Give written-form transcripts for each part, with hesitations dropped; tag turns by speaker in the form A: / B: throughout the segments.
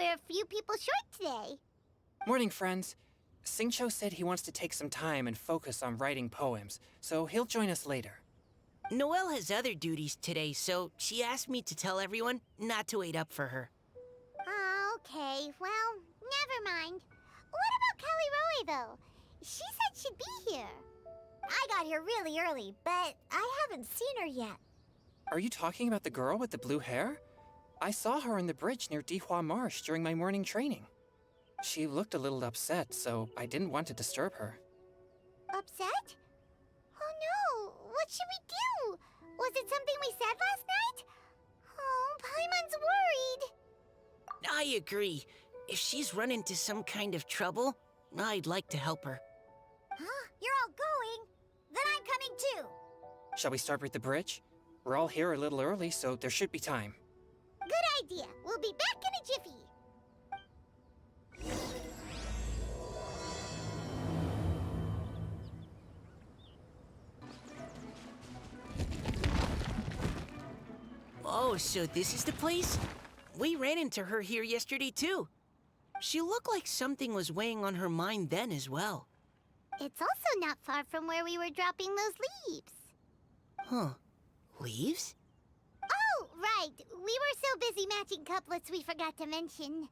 A: we're a few people short today.
B: Morning, friends. Singcho said he wants to take some time and focus on writing poems, so he'll join us later.
C: Noelle has other duties today, so she asked me to tell everyone not to wait up for her.
A: Oh, okay. Well, never mind. What about Callie Roe, though? She said she'd be here. I got here really early, but I haven't seen her yet.
B: Are you talking about the girl with the blue hair? I saw her on the bridge near Dihua Marsh during my morning training. She looked a little upset, so I didn't want to disturb her.
A: Upset? Oh no! What should we do? Was it something we said last night? Oh, Paimon's worried.
C: I agree. If she's run into some kind of trouble, I'd like to help her.
A: Huh? You're all going? Then I'm coming too.
B: Shall we start with the bridge? We're all here a little early, so there should be time.
A: Good idea. We'll be back in a jiffy.
C: Oh, so this is the place? We ran into her here yesterday, too. She looked like something was weighing on her mind then as well.
A: It's also not far from where we were dropping those leaves.
C: Huh. Leaves?
A: Oh, right. We were so busy matching couplets we forgot to mention.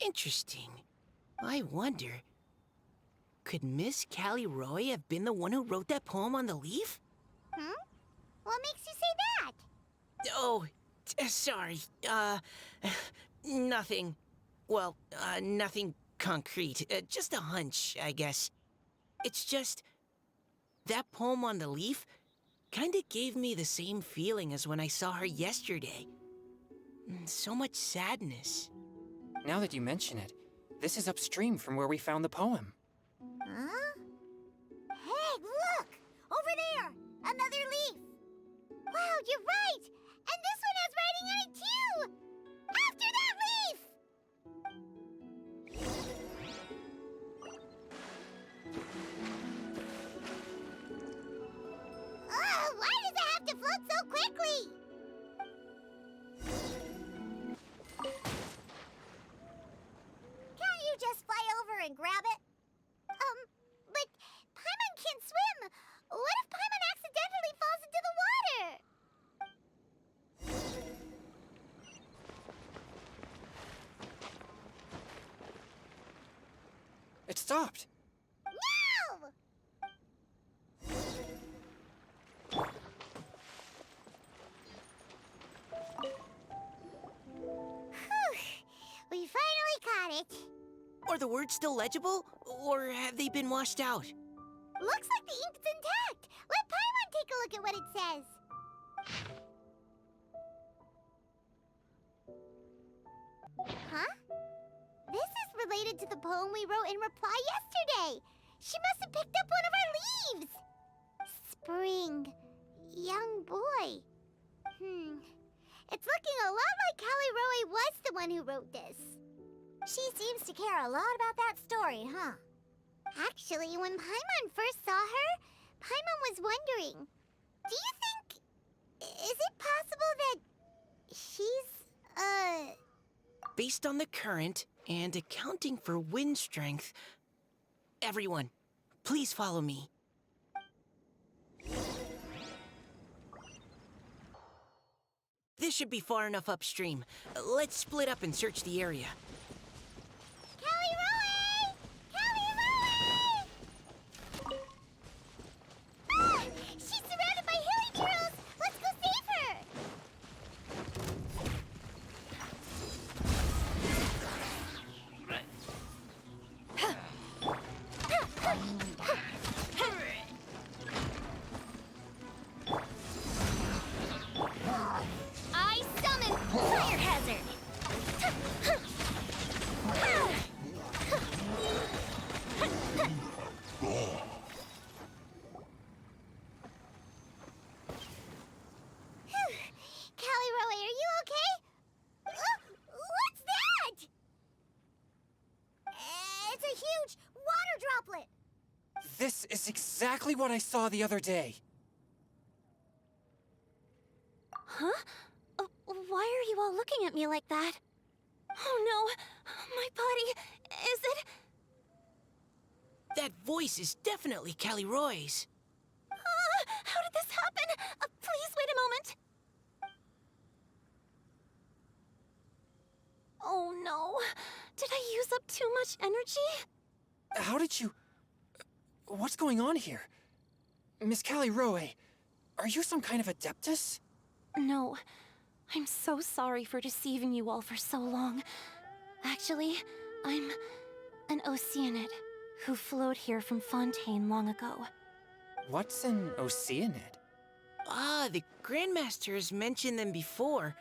C: Interesting. I wonder, could Miss Callie Roy have been the one who wrote that poem on the leaf?
A: What makes you say that?
C: Oh, sorry. Nothing. Well, nothing concrete. Just a hunch, I guess. It's just, that poem on the leaf kinda gave me the same feeling as when I saw her yesterday. So much sadness.
B: Now that you mention it, this is upstream from where we found the poem.
A: Huh? Hey, look! Over there! Another leaf! Wow, you're right! And this one has writing on it too! After that leaf! Ugh, why does it have to float so quickly? Can't you just fly over and grab it? But Paimon can't swim. What if Paimon accidentally falls into the water?
B: It stopped.
A: No! Whew. We finally caught it.
C: Are the words still legible, or have they been washed out?
A: Looks like the ink's intact. Let Paimon take a look at what it says. Huh? This is related to the poem we wrote in reply yesterday. She must have picked up one of our leaves. Spring. Young boy. It's looking a lot like Callie Roe was the one who wrote this. She seems to care a lot about that story, huh? Actually, when Paimon first saw her, Paimon was wondering, do you think... is it possible that she's,
C: Based on the current and accounting for wind strength, everyone, please follow me. This should be far enough upstream. Let's split up and search the area.
A: Callie Roe! Callie Roe! Ah! She's surrounded by hilly turtles! Let's go save her! I summon fire hazard! Callie Roe, are you okay? What's that? It's a huge water droplet!
B: This is exactly what I saw the other day.
A: Huh? Why are you all looking at me like that? Oh no! My body... Is it...
C: That voice is definitely Callie Roy's.
A: How did this happen? Please wait a moment. Oh no. Did I use up too much energy?
B: How did you... What's going on here? Miss Callie Roe, are you some kind of adeptus?
A: No. I'm so sorry for deceiving you all for so long. Actually, I'm an Oceanid who flowed here from Fontaine long ago.
B: What's an Oceanid?
C: Ah, the Grandmasters mentioned them before.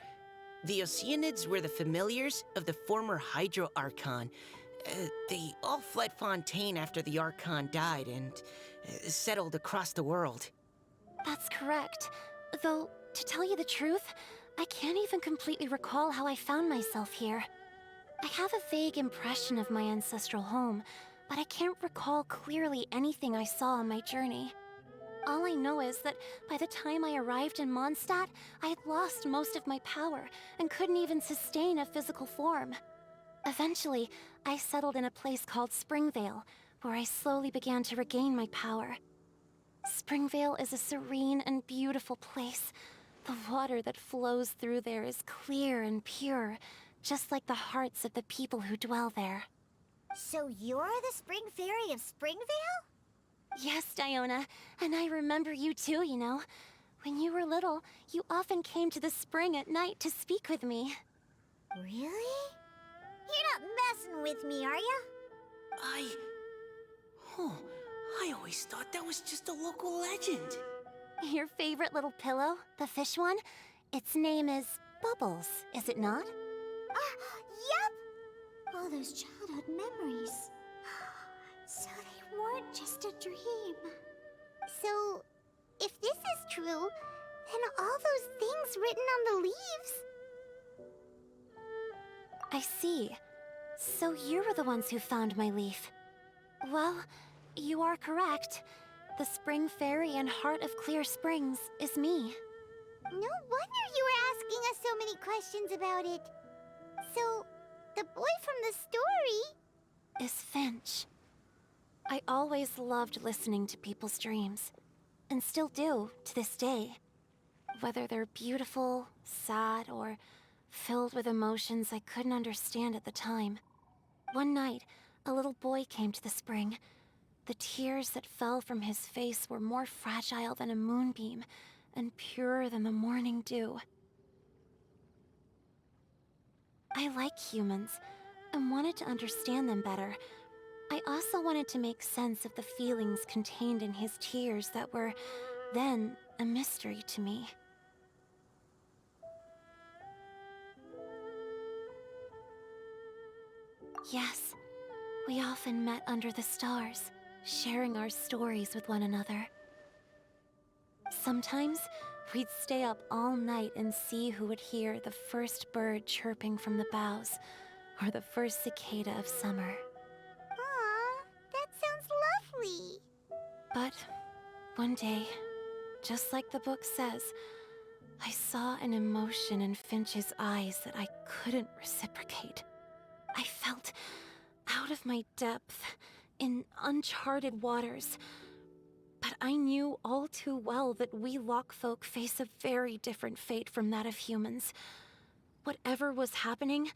C: The Oceanids were the familiars of the former Hydro Archon. They all fled Fontaine after the Archon died and settled across the world.
A: That's correct. Though, to tell you the truth, I can't even completely recall how I found myself here. I have a vague impression of my ancestral home, but I can't recall clearly anything I saw on my journey. All I know is that by the time I arrived in Mondstadt, I had lost most of my power and couldn't even sustain a physical form. Eventually, I settled in a place called Springvale, where I slowly began to regain my power. Springvale is a serene and beautiful place. The water that flows through there is clear and pure, just like the hearts of the people who dwell there.
D: So you're the Spring Fairy of Springvale?
A: Yes, Diona, and I remember you too, you know. When you were little, you often came to the spring at night to speak with me.
D: Really? You're not messing with me, are ya?
C: I always thought that was just a local legend.
A: Your favorite little pillow, the fish one? Its name is Bubbles, is it not?
D: Yep! All those childhood memories. So they weren't just a dream.
A: So, if this is true, then all those things written on the leaves... I see. So you were the ones who found my leaf. Well, you are correct. The Spring Fairy and Heart of Clear Springs is me.
D: No wonder you were asking us so many questions about it. So, the boy from the story...
A: Is Finch. I always loved listening to people's dreams, and still do to this day. Whether they're beautiful, sad, or filled with emotions I couldn't understand at the time. One night, a little boy came to the spring. The tears that fell from his face were more fragile than a moonbeam, and purer than the morning dew. I like humans, and wanted to understand them better. I also wanted to make sense of the feelings contained in his tears that were, then, a mystery to me. Yes, we often met under the stars, sharing our stories with one another. Sometimes, we'd stay up all night and see who would hear the first bird chirping from the boughs, or the first cicada of summer.
D: Aw, that sounds lovely.
A: But one day, just like the book says, I saw an emotion in Finch's eyes that I couldn't reciprocate. I felt out of my depth, in uncharted waters. But I knew all too well that we Lockfolk face a very different fate from that of humans. Whatever was happening,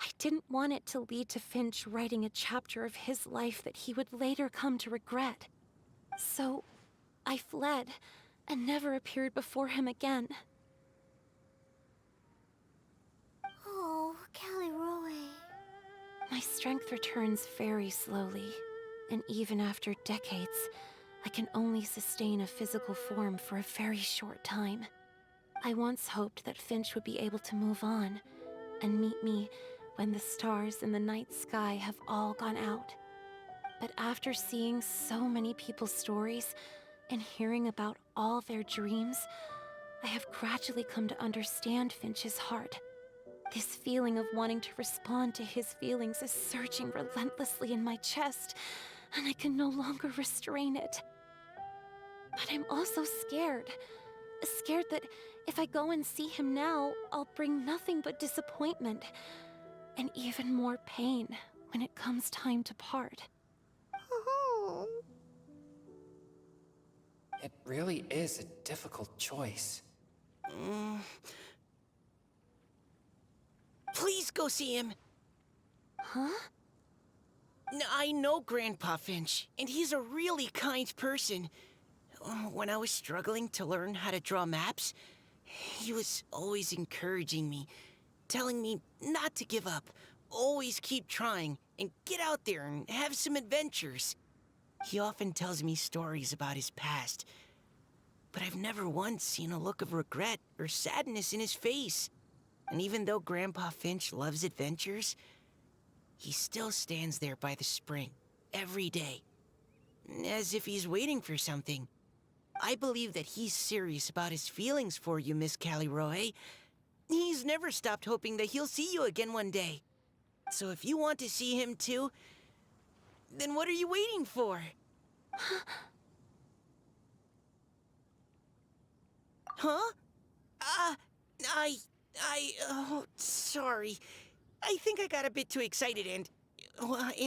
A: I didn't want it to lead to Finch writing a chapter of his life that he would later come to regret. So, I fled, and never appeared before him again.
D: Oh, Callie Roy.
A: My strength returns very slowly, and even after decades, I can only sustain a physical form for a very short time. I once hoped that Finch would be able to move on, and meet me when the stars in the night sky have all gone out. But after seeing so many people's stories, and hearing about all their dreams, I have gradually come to understand Finch's heart. This feeling of wanting to respond to his feelings is surging relentlessly in my chest, and I can no longer restrain it. But I'm also scared.
E: Scared that if I go and see him now, I'll bring nothing but disappointment and even more pain when it comes time to part.
A: Oh.
B: It really is a difficult choice.
C: Please go see him.
E: Huh?
C: I know Grandpa Finch, and he's a really kind person. When I was struggling to learn how to draw maps, he was always encouraging me, telling me not to give up, always keep trying, and get out there and have some adventures. He often tells me stories about his past, but I've never once seen a look of regret or sadness in his face. And even though Grandpa Finch loves adventures, he still stands there by the spring, every day, as if he's waiting for something. I believe that he's serious about his feelings for you, Miss Callie-Roe. He's never stopped hoping that he'll see you again one day. So if you want to see him too, then what are you waiting for? Huh? Oh, sorry. I think I got a bit too excited and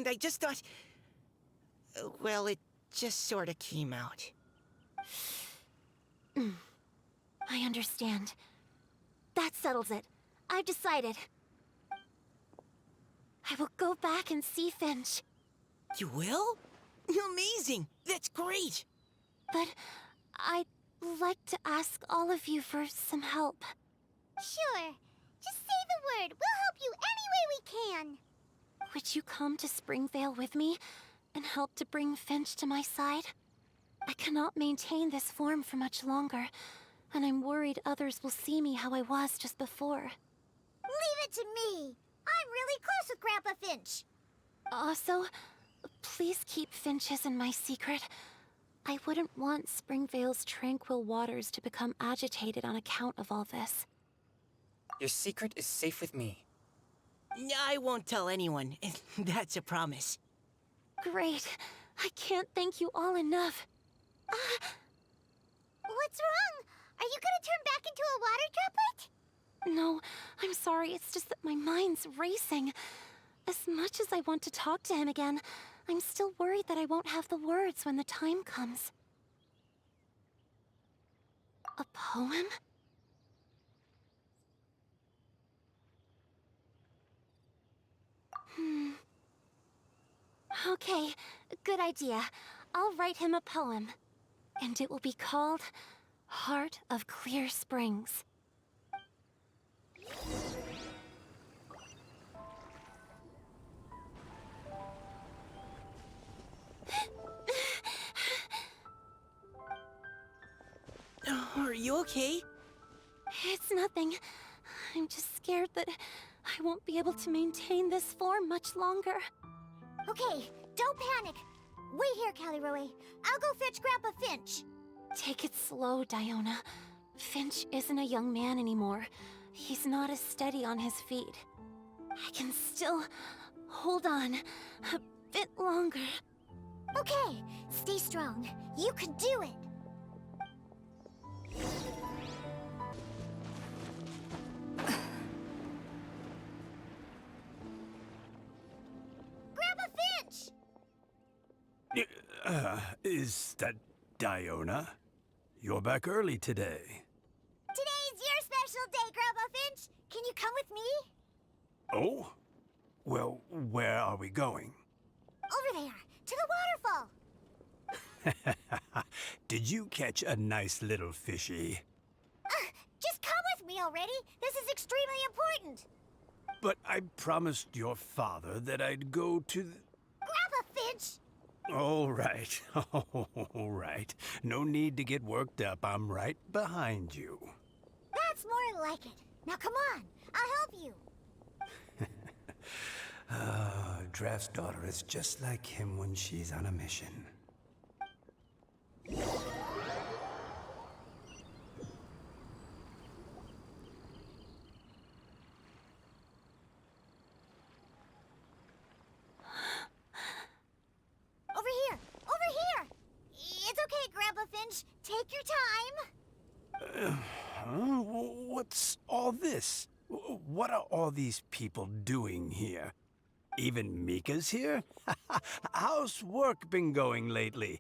C: I just thought, well, it just sort of came out.
E: I understand. That settles it. I've decided. I will go back and see Finch.
C: You will? Amazing! That's great!
E: But I'd like to ask all of you for some help.
A: Sure. Just say the word. We'll help you any way we can.
E: Would you come to Springvale with me and help to bring Finch to my side? I cannot maintain this form for much longer, and I'm worried others will see me how I was just before.
A: Leave it to me. I'm really close with Grandpa Finch.
E: Also, please keep Finch's in my secret. I wouldn't want Springvale's tranquil waters to become agitated on account of all this.
B: Your secret is safe with me.
C: I won't tell anyone. That's a promise.
E: Great. I can't thank you all enough.
A: What's wrong? Are you gonna turn back into a water droplet?
E: No, I'm sorry. It's just that my mind's racing. As much as I want to talk to him again, I'm still worried that I won't have the words when the time comes. A poem? Okay, good idea. I'll write him a poem. And it will be called Heart of Clear Springs.
C: Are you okay?
E: It's nothing. I'm just scared that I won't be able to maintain this form much longer.
A: Okay, don't panic. Wait here, Callie-Roe. I'll go fetch Grandpa Finch.
E: Take it slow, Diona. Finch isn't a young man anymore. He's not as steady on his feet. I can still hold on a bit longer.
A: Okay, stay strong. You can do it. Grandpa Finch!
F: Is that Diona? You're back early today.
A: Today's your special day, Grandpa Finch. Can you come with me?
F: Oh? Well, where are we going?
A: Over there, to the waterfall.
F: Did you catch a nice little fishy?
A: Just come with me already. This is extremely important.
F: But I promised your father that I'd go to the...
A: Grandpa Finch!
F: All right. All right. No need to get worked up. I'm right behind you.
A: That's more like it. Now come on, I'll help you.
F: Draft's daughter is just like him when she's on a mission.
A: Over here! Over here! It's okay, Grandpa Finch. Take your time.
F: what's all this? What are all these people doing here? Even Mika's here? How's work been going lately?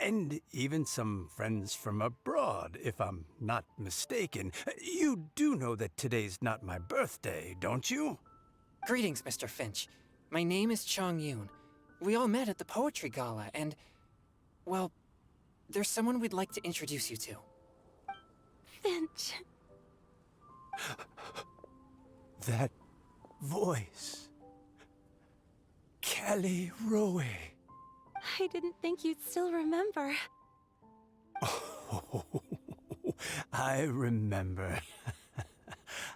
F: And even some friends from abroad, if I'm not mistaken. You do know that today's not my birthday, don't you?
B: Greetings, Mr. Finch. My name is Chong Yoon. We all met at the poetry gala, and, well, there's someone we'd like to introduce you to.
E: Finch.
F: That voice. Kelly Rowe.
E: I didn't think you'd still remember.
F: Oh, I remember.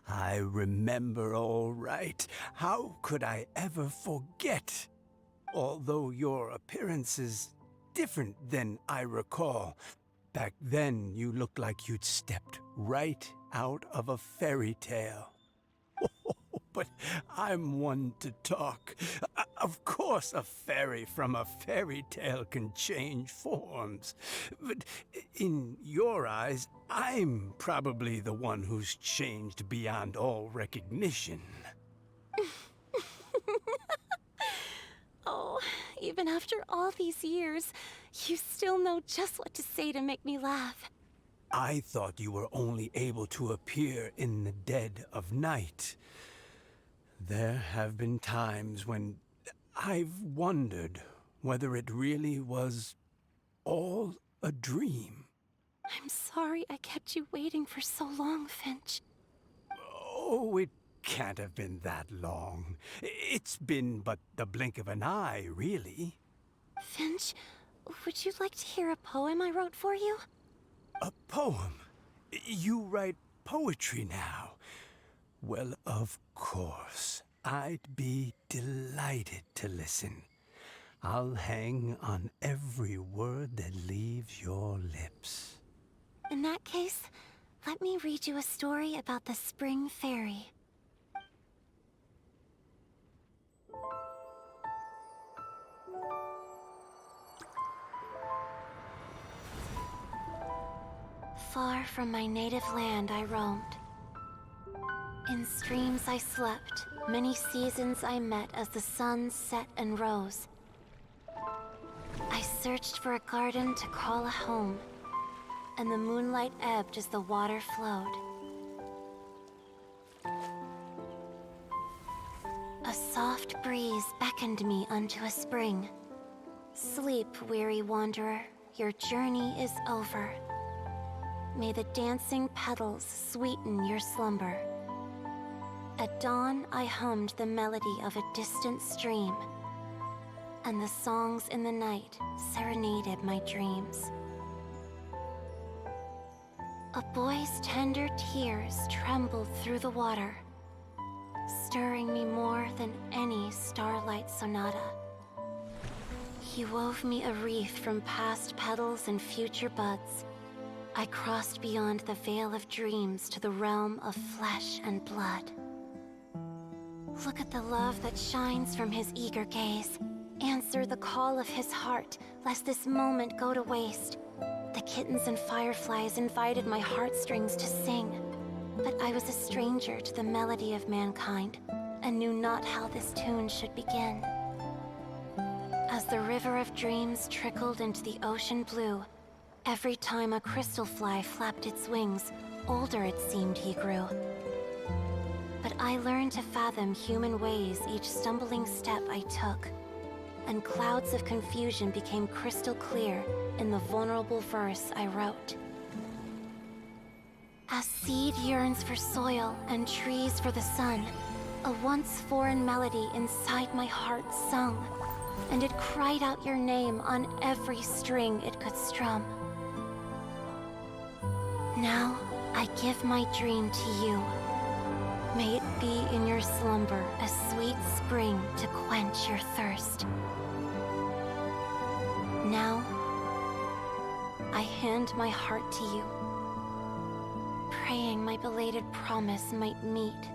F: I remember all right. How could I ever forget? Although your appearance is different than I recall. Back then, you looked like you'd stepped right out of a fairy tale. But I'm one to talk. Of course, a fairy from a fairy tale can change forms. But in your eyes, I'm probably the one who's changed beyond all recognition.
E: Oh, even after all these years, you still know just what to say to make me laugh.
F: I thought you were only able to appear in the dead of night. There have been times when I've wondered whether it really was all a dream.
E: I'm sorry I kept you waiting for so long, Finch.
F: Oh, it can't have been that long. It's been but the blink of an eye, really.
E: Finch, would you like to hear a poem I wrote for you?
F: A poem? You write poetry now? Well, of course. I'd be delighted to listen. I'll hang on every word that leaves your lips.
E: In that case, let me read you a story about the Spring Fairy. Far from my native land I roamed. In streams I slept, many seasons I met as the sun set and rose. I searched for a garden to call a home, and the moonlight ebbed as the water flowed. A soft breeze beckoned me unto a spring. Sleep, weary wanderer, your journey is over. May the dancing petals sweeten your slumber. At dawn, I hummed the melody of a distant stream, and the songs in the night serenaded my dreams. A boy's tender tears trembled through the water, stirring me more than any starlight sonata. He wove me a wreath from past petals and future buds. I crossed beyond the veil of dreams to the realm of flesh and blood. Look at the love that shines from his eager gaze. Answer the call of his heart, lest this moment go to waste. The kittens and fireflies invited my heartstrings to sing, but I was a stranger to the melody of mankind, and knew not how this tune should begin. As the river of dreams trickled into the ocean blue, every time a crystal fly flapped its wings, older it seemed he grew. But I learned to fathom human ways each stumbling step I took, and clouds of confusion became crystal clear in the vulnerable verse I wrote. As seed yearns for soil and trees for the sun, a once foreign melody inside my heart sung, and it cried out your name on every string it could strum. Now, I give my dream to you. May it be in your slumber a sweet spring to quench your thirst. Now, I hand my heart to you, praying my belated promise might meet,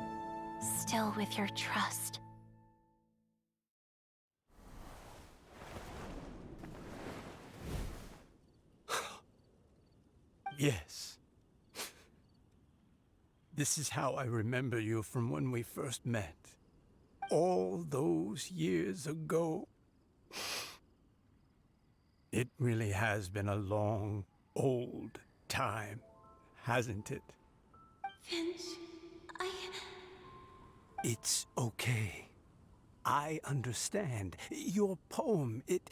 E: still with your trust.
F: Yes. This is how I remember you from when we first met. All those years ago. It really has been a long, old time, hasn't it?
E: Finch,
F: It's okay. I understand. Your poem, it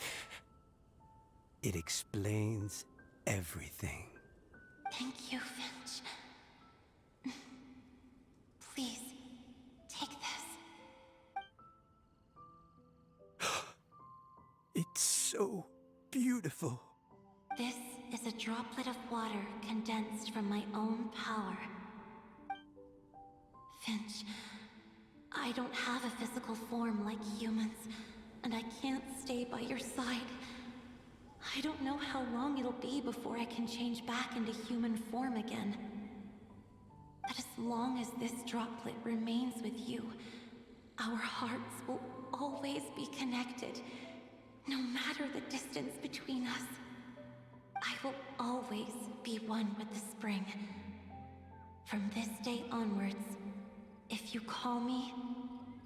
F: explains everything.
E: Thank you, Finch. Please, take this.
F: It's so beautiful.
E: This is a droplet of water condensed from my own power. Finch, I don't have a physical form like humans, and I can't stay by your side. I don't know how long it'll be before I can change back into human form again. But as long as this droplet remains with you, our hearts will always be connected, no matter the distance between us. I will always be one with the spring. From this day onwards, if you call me,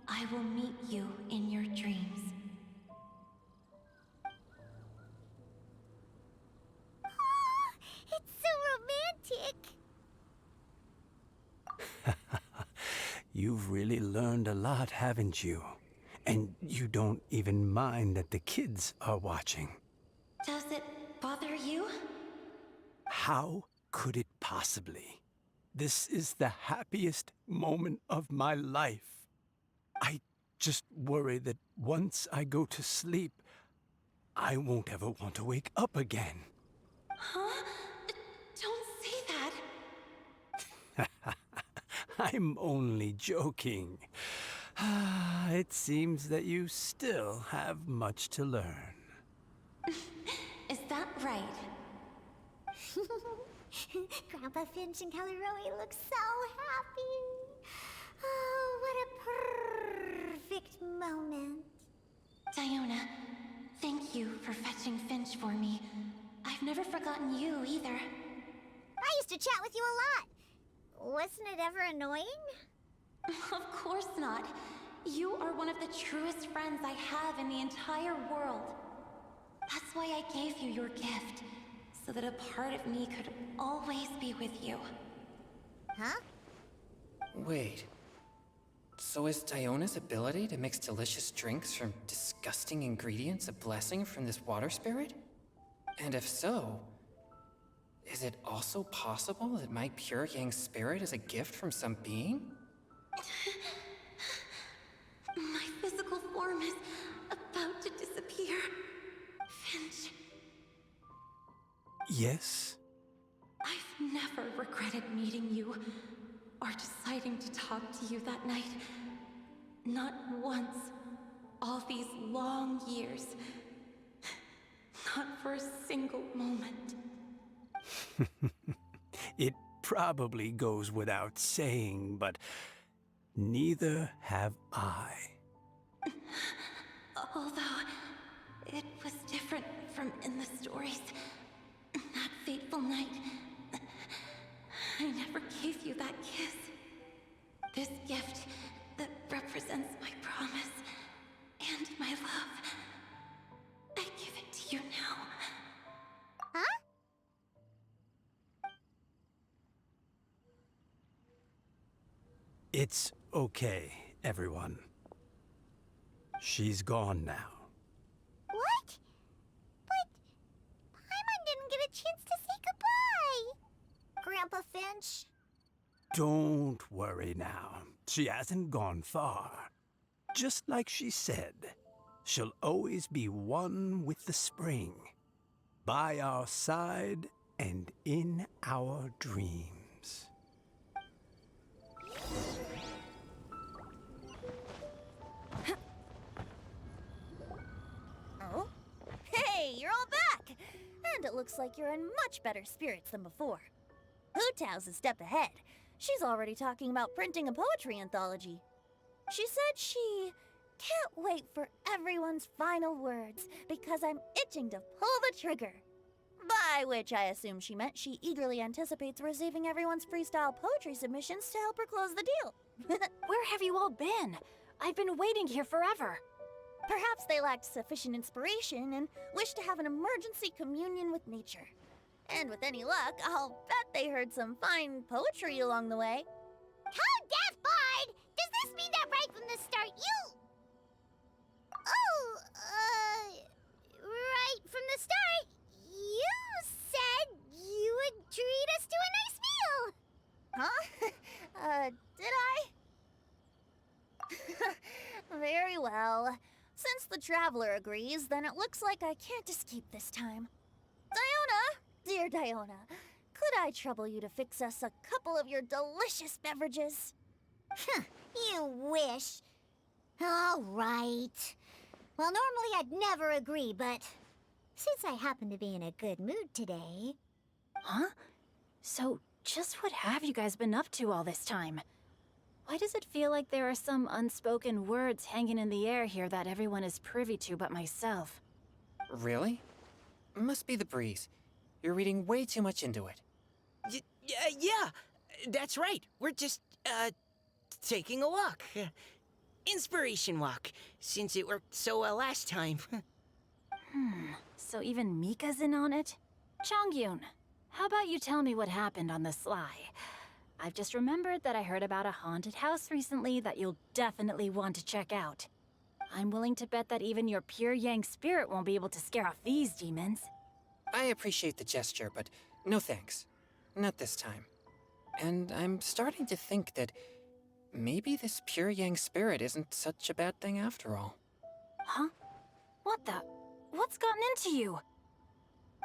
E: I will meet you in your dreams.
A: It's so romantic.
F: You've really learned a lot, haven't you? And you don't even mind that the kids are watching.
E: Does it bother you?
F: How could it possibly? This is the happiest moment of my life. I just worry that once I go to sleep, I won't ever want to wake up again.
E: Huh? Don't say that.
F: I'm only joking. It seems that you still have much to learn.
E: Is that right?
A: Grandpa Finch and Kelly Rowie look so happy. Oh, what a perfect moment.
E: Diona, thank you for fetching Finch for me. I've never forgotten you either.
A: I used to chat with you a lot. Wasn't it ever annoying?
E: Of course not. You are one of the truest friends I have in the entire world. That's why I gave you your gift, so that a part of me could always be with you.
A: Huh?
B: Wait. So is Diona's ability to mix delicious drinks from disgusting ingredients a blessing from this water spirit? And if so, is it also possible that my pure yang spirit is a gift from some being?
E: My physical form is about to disappear. Finch,
F: Yes?
E: I've never regretted meeting you or deciding to talk to you that night. Not once. All these long years. Not for a single moment.
F: It probably goes without saying, but neither have I.
E: Although, it was different from in the stories. That fateful night, I never gave you that kiss. This gift that represents my promise and my love, I give it to you now.
A: Huh?
F: It's okay, everyone. She's gone now.
A: What? But Paimon didn't get a chance to say goodbye. Grandpa Finch?
F: Don't worry now. She hasn't gone far. Just like she said, she'll always be one with the spring. By our side and in our dreams.
D: Oh? Hey, you're all back! And it looks like you're in much better spirits than before. Hu-Tao's a step ahead. She's already talking about printing a poetry anthology. She said she can't wait for everyone's final words because I'm itching to pull the trigger. By which I assume she meant she eagerly anticipates receiving everyone's freestyle poetry submissions to help her close the deal.
E: Where have you all been? I've been waiting here forever.
D: Perhaps they lacked sufficient inspiration and wished to have an emergency communion with nature. And with any luck, I'll bet they heard some fine poetry along the way.
A: How deaf, Bard! Does this mean that right from the start you... Oh, right from the start, you said you would treat us to a nice meal!
D: Huh? Did I? Very well. Since the Traveler agrees, then it looks like I can't escape this time. Diona! Dear Diona, could I trouble you to fix us a couple of your delicious beverages?
A: You wish. All right. Well, normally I'd never agree, but since I happen to be in a good mood today...
E: Huh? So, just what have you guys been up to all this time? Why does it feel like there are some unspoken words hanging in the air here that everyone is privy to but myself?
B: Really? Must be the breeze. You're reading way too much into it.
C: Yeah, that's right. We're just, taking a walk. Inspiration walk, since it worked so well last time.
E: So even Mika's in on it? Chongyun, how about you tell me what happened on the sly? I've just remembered that I heard about a haunted house recently that you'll definitely want to check out. I'm willing to bet that even your pure Yang spirit won't be able to scare off these demons.
B: I appreciate the gesture, but no thanks. Not this time. And I'm starting to think that maybe this pure Yang spirit isn't such a bad thing after all.
E: Huh? What the? What's gotten into you?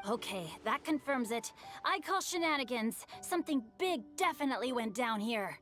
E: Okay, that confirms it. I call shenanigans. Something big definitely went down here.